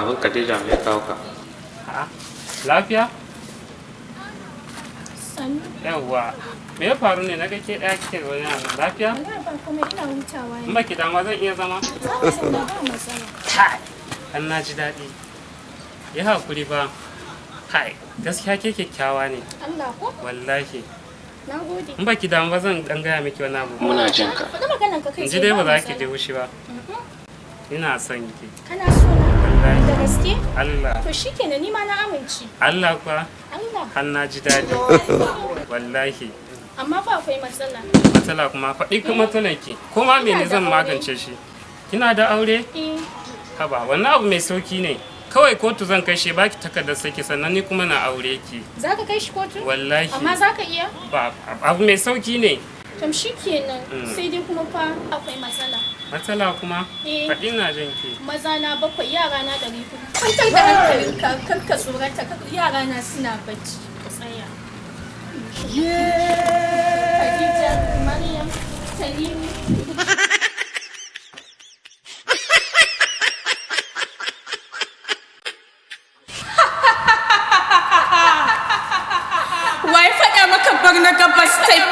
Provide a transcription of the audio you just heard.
baban Khadija mai kawo ka. Lafiya? Yawwa. Me ya faru ne na ga ke ɗaya kike zaune a nan lafiya? Ba kuma ina hutawa ne. In baki dama zan iya zama? Za ka zauna ba matsala. Kai, an na ji daɗi. Yi hakuri ba. Kai, gaskiya ke kyakkyawa ne. Allah ko? Wallahi. Na gode. In baki dama zan ɗan gaya miki wani abu. Muna jin ka. Faɗi maganar ka kai. In ji dai ba za ki je wushi ba. Ina son ki. Kana so na? Wallahi. Da gaske? Allah. To shikenan ni ma na amince. Allah kuwa? Allah. Har na ji daɗi. Wallahi. Amma ba akwai matsala. Matsala kuma faɗi ka matsalar ki. Ko ma mene zan magance shi. Kina da aure? Eh. Haba, wannan abu mai sauki ne. Kawai kotu zan kai shi baki takardar saki sannan ni kuma na aure ki. Za ka kai shi kotu? Wallahi. Amma za ka iya? Ba, abu mai sauki ne. Tam shikenan. Sai dai kuma fa akwai matsala. Matsala kuma? Eh. Faɗi na jin ki. Maza na 7, yara na 400. Kwantar da hankalinka, kar ka tsorata, yara na suna bacci. Ka tsaya. Khadija, Maryam, Tanimu. Wai faɗa maka bar na gabas take.